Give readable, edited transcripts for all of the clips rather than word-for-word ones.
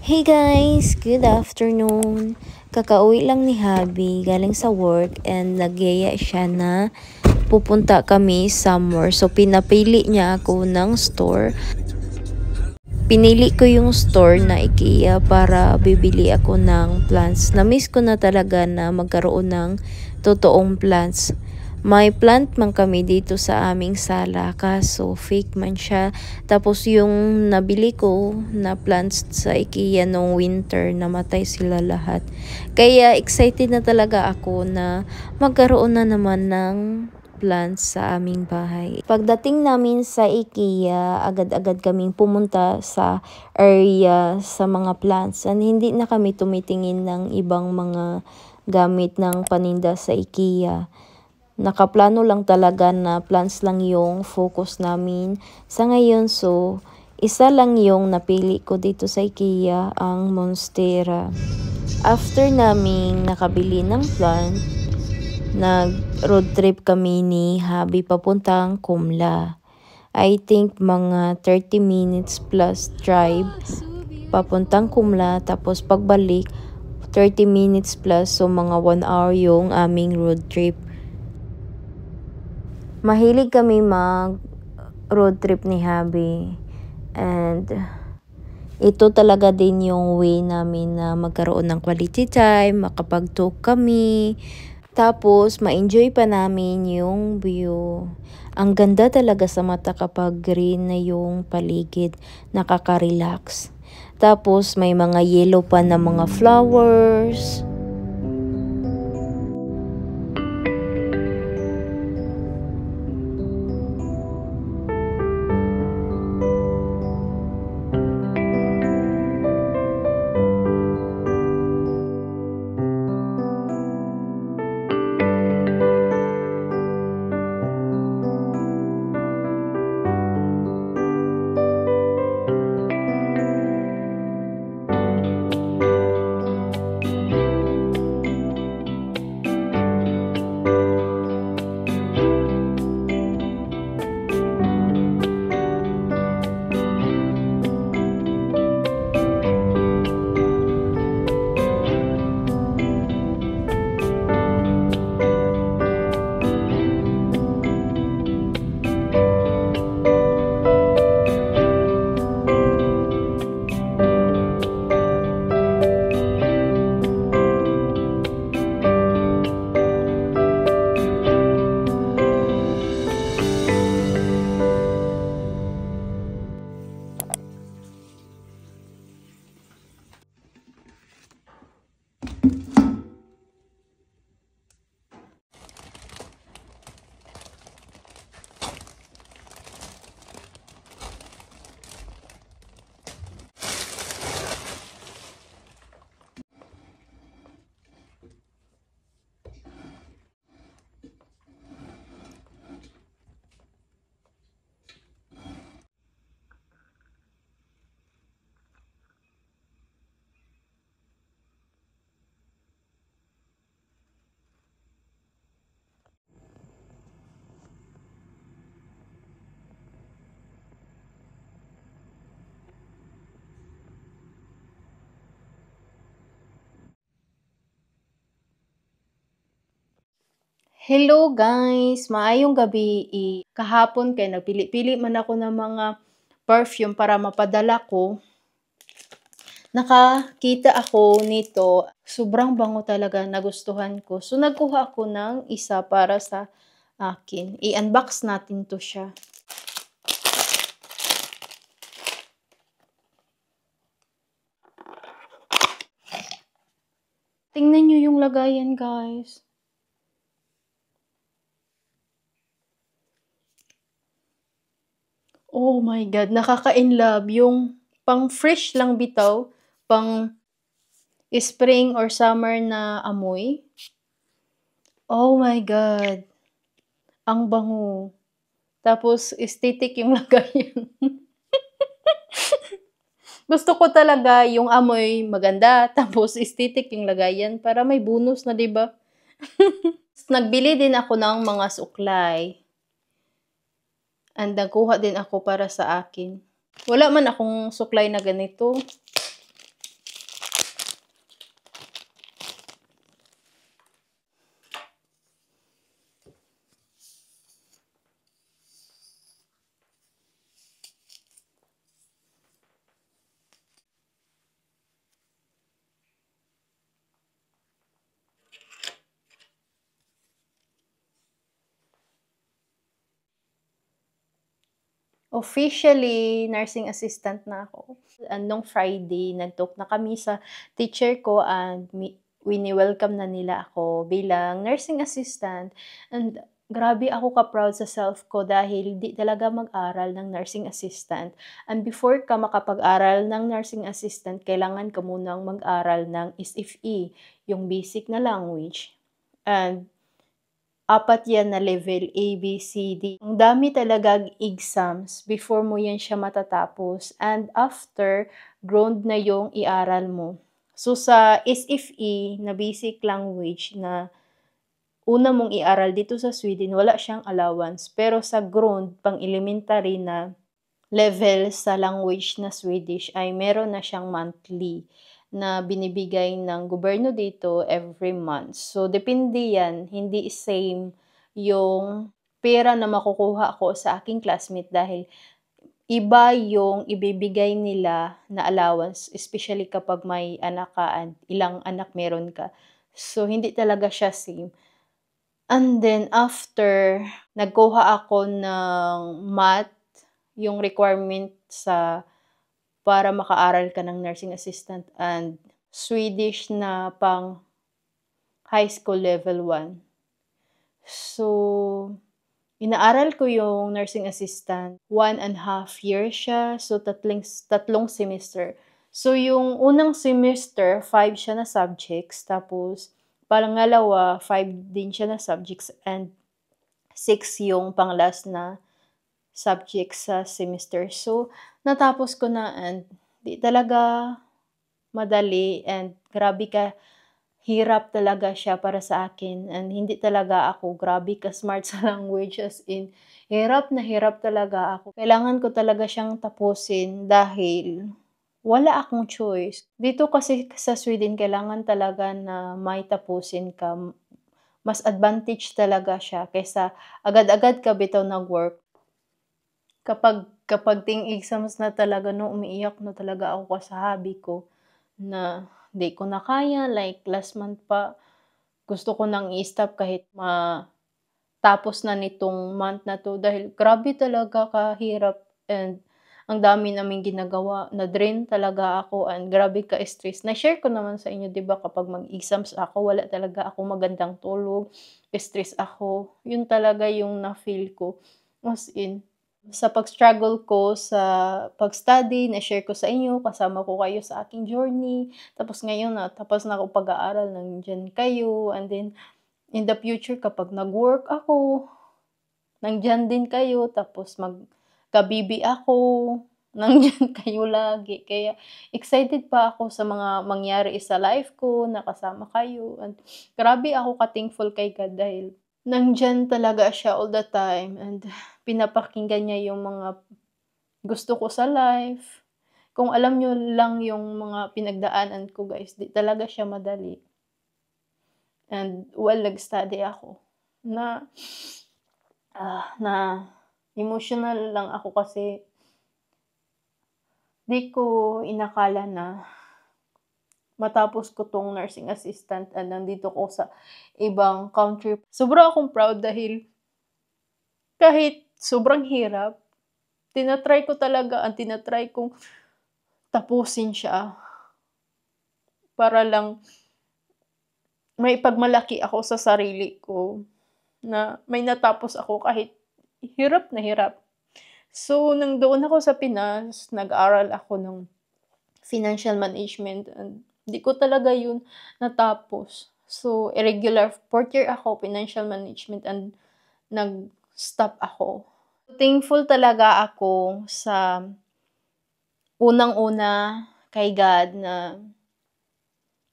Hey guys! Good afternoon! Kakauwi lang ni Habi galing sa work and nagyaya siya na pupunta kami somewhere. So pinapili niya ako ng store. Pinili ko yung store na IKEA para bibili ako ng plants. Na-miss ko na talaga na magkaroon ng totoong plants. May plant man kami dito sa aming sala, kaso fake man siya. Tapos yung nabili ko na plants sa IKEA nung winter, namatay sila lahat. Kaya excited na talaga ako na magkaroon na naman ng plants sa aming bahay. Pagdating namin sa IKEA, agad-agad kaming pumunta sa area sa mga plants. And hindi na kami tumitingin ng ibang mga gamit ng paninda sa IKEA. Nakaplano lang talaga na plants lang yung focus namin sa ngayon. So, isa lang yung napili ko dito sa IKEA, ang Monstera. After naming nakabili ng plant, nag-road trip kami ni Habi papuntang Kumla. I think mga 30 minutes plus drive papuntang Kumla. Tapos pagbalik, 30 minutes plus. So, mga 1 hour yung aming road trip. Mahilig kami mag-road trip ni Habi. And ito talaga din yung way namin na magkaroon ng quality time, makapag-talk kami. Tapos, ma-enjoy pa namin yung view. Ang ganda talaga sa mata kapag green na yung paligid. Nakaka-relax. Tapos, may mga yellow pa na mga flowers. Hello guys! Maayong gabi. Kahapon kay nagpili-pili man ako ng mga perfume para mapadala ko. Nakakita ako nito. Sobrang bango talaga, nagustuhan ko. So nagkuha ako ng isa para sa akin. I-unbox natin to siya. Tingnan nyo yung lagayan guys. Oh my God, nakaka-inlove. Yung pang fresh lang bitaw, pang spring or summer na amoy. Oh my God, ang bango. Tapos aesthetic yung lagayan. Gusto ko talaga yung amoy maganda, tapos aesthetic yung lagayan para may bonus na, 'di ba? Nagbili din ako ng mga suklay. And nagkuha din ako para sa akin. Wala man akong suklay na ganito. officially nursing assistant na ako. And nung Friday, nag-talk na kami sa teacher ko and wini-welcome na nila ako bilang nursing assistant. And grabe ako ka-proud sa self ko dahil di talaga mag-aral ng nursing assistant. And before ka makapag-aral ng nursing assistant, kailangan ka munang mag-aral ng SFE, yung basic na language. And 4 yan na level, A, B, C, D. Ang dami talagang exams before mo yan siya matatapos. And after, ground na yung iaral mo. So, sa SFE na basic language na una mong iaral dito sa Sweden, wala siyang allowance. Pero sa ground, pang elementary na level sa language na Swedish ay meron na siyang monthly na binibigay ng gobyerno dito every month. So, depende yan. Hindi same yung pera na makukuha ko sa aking classmate dahil iba yung ibibigay nila na allowance, especially kapag may anak ka and ilang anak meron ka. So, hindi talaga siya same. And then, after, nagkuha ako ng math, yung requirement para makaaral ka ng nursing assistant and Swedish na pang high school level 1. So, inaaral ko yung nursing assistant. 1.5 years siya. So, tatlong semester. So, yung unang semester, 5 siya na subjects. Tapos, pangalawa, 5 din siya na subjects. And 6 yung pang-last na subjects sa semester. So, natapos ko na and di talaga madali and grabe ka hirap talaga siya para sa akin and hindi talaga ako grabe ka smart sa language as in hirap na hirap talaga ako. Kailangan ko talaga siyang tapusin dahil wala akong choice. Dito kasi sa Sweden kailangan talaga na may tapusin ka. Mas advantage talaga siya kaysa agad-agad ka bitaw nag-work. Kapag ting exams na talaga no, umiiyak na talaga ako sa hobby ko na di ko na kaya, like last month pa, gusto ko nang i-stop kahit matapos na nitong month na to dahil grabe talaga kahirap and ang dami naming ginagawa, na-drain talaga ako and grabe ka-stress. Na-share ko naman sa inyo, 'di ba, kapag mag-exams ako, wala talaga ako magandang tulog, stress ako. Yun talaga yung na-feel ko. As in, sa pag-struggle ko sa pag-study, na-share ko sa inyo, kasama ko kayo sa aking journey. Tapos ngayon tapos na ako pag-aaral, nandiyan kayo. And then, in the future, kapag nag-work ako, nandiyan din kayo. Tapos magkabibi ako, nandiyan kayo lagi. Kaya excited pa ako sa mga mangyari sa life ko, nakasama kayo. And grabe ako ka-thankful kay God dahil nandiyan talaga siya all the time and pinapakinggan niya yung mga gusto ko sa life. Kung alam niyo lang yung mga pinagdaanan ko guys, di talaga siya madali. And nag-study ako na emotional lang ako kasi di ko inakala na matapos ko tong nursing assistant and nandito ko sa ibang country. Sobrang akong proud dahil kahit sobrang hirap, tinatry kong tapusin siya para lang may pagmalaki ako sa sarili ko na may natapos ako kahit hirap na hirap. So, nang doon ako sa Pinas, nag-aral ako ng financial management and di ko talaga yun natapos. So, irregular 4th year ako, financial management and nag-stop ako. Thankful talaga ako sa unang-una kay God na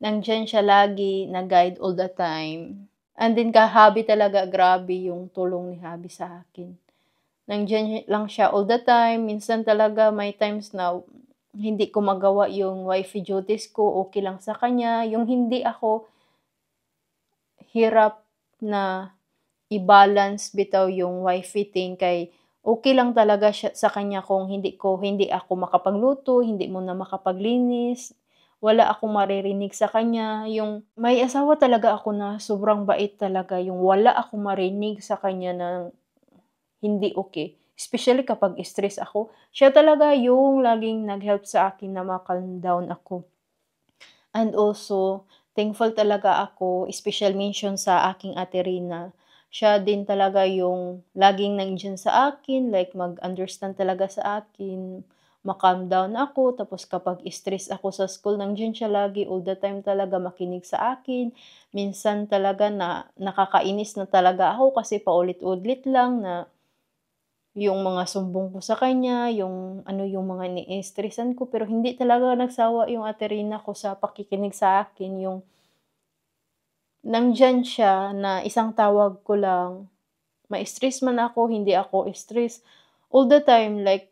nandiyan siya lagi, na-guide all the time. And then Habi talaga, grabe yung tulong ni Habi sa akin. Nandiyan lang siya all the time. Minsan talaga may times na hindi ko magawa yung wifey duties ko, okay lang sa kanya. Yung hindi ako hirap na i-balance bitaw yung wifey thing kay okay lang talaga siya sa kanya kung hindi ako makapagluto, hindi mo na makapaglinis, wala akong maririnig sa kanya. Yung may asawa talaga ako na sobrang bait talaga, yung wala akong marinig sa kanya na hindi okay. Especially kapag stress ako. Siya talaga yung laging nag-help sa akin na ma-calm down ako. And also, thankful talaga ako, special mention sa aking ate Rina. Siya din talaga yung laging nandiyan sa akin, like mag-understand talaga sa akin, ma-calm down ako, tapos kapag stress ako sa school, nandiyan siya lagi, all the time talaga makinig sa akin. Minsan talaga na nakakainis na talaga ako kasi paulit-ulit lang na yung mga sumbong ko sa kanya, yung ano, yung mga ini-stressan ko, pero hindi talaga nagsawa yung ate Rina ko sa pakikinig sa akin, yung nandiyan siya na isang tawag ko lang, ma-stress man ako, hindi ako stress, all the time like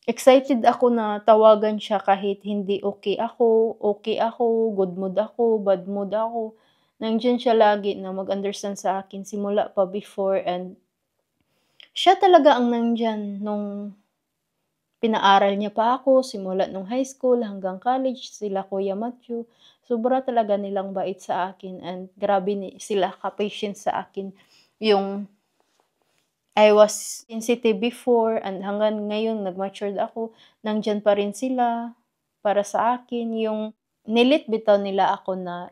excited ako na tawagan siya kahit hindi okay ako, good mood ako, bad mood ako. Nandiyan siya lagi na mag-understand sa akin simula pa before, and siya talaga ang nandiyan nung pinaaral niya pa ako simula nung high school hanggang college, sila Kuya Matthew. Sobra talaga nilang bait sa akin, and grabe sila ka-patient sa akin. Yung I was sensitive before and hanggang ngayon nag-matured ako, nandiyan pa rin sila para sa akin. Yung nilit bitaw nila ako na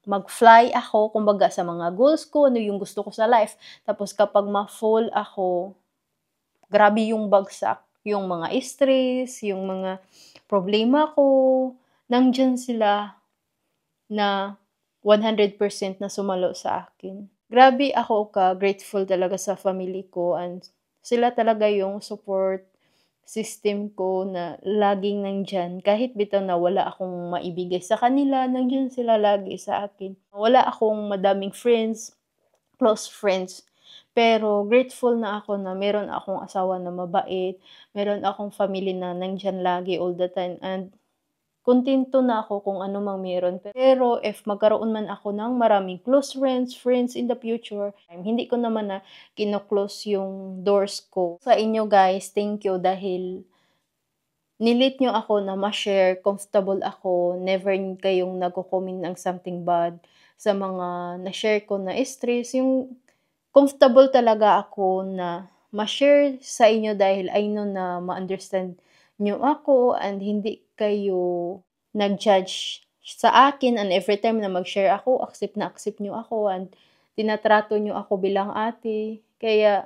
mag-fly ako kumbaga sa mga goals ko, ano yung gusto ko sa life. Tapos kapag ma-fall ako, grabe yung bagsak, yung mga stress, yung mga problema ko, nandiyan sila na 100% na sumalo sa akin. Grabe ako ka-grateful talaga sa family ko, and sila talaga yung support system ko na laging nandiyan. Kahit bitaw na wala akong maibigay sa kanila, nandiyan sila lagi sa akin. Wala akong madaming friends, close friends. Pero grateful na ako na meron akong asawa na mabait, meron akong family na nandiyan lagi all the time, and kuntento na ako kung ano mang meron. Pero if magkaroon man ako ng maraming close friends in the future, hindi ko naman na kino-close yung doors ko. Sa inyo guys, thank you dahil nilit nyo ako na ma-share, comfortable ako, never kayong nagko-comment ng something bad sa mga na-share ko na stress. Yung comfortable talaga ako na ma-share sa inyo dahil I know na ma-understand nyo ako and hindi kayo nag-judge sa akin, and every time na mag-share ako, accept na accept nyo ako and tinatrato nyo ako bilang ate. Kaya,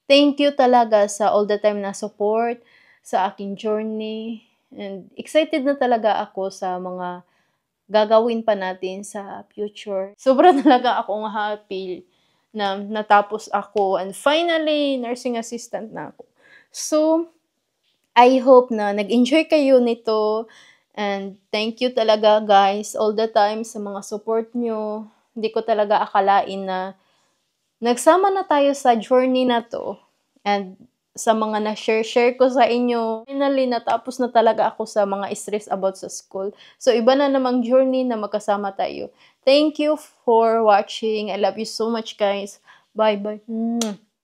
thank you talaga sa all the time na support sa aking journey. And excited na talaga ako sa mga gagawin pa natin sa future. Sobra talaga akong happy na natapos ako and finally, nursing assistant na ako. So, I hope na nag-enjoy kayo nito, and thank you talaga guys all the time sa mga support nyo. Hindi ko talaga akalain na nagsama na tayo sa journey na to, and sa mga na-share ko sa inyo. Finally, natapos na talaga ako sa mga stress about sa school. So, iba na namang journey na magkasama tayo. Thank you for watching. I love you so much, guys. Bye-bye.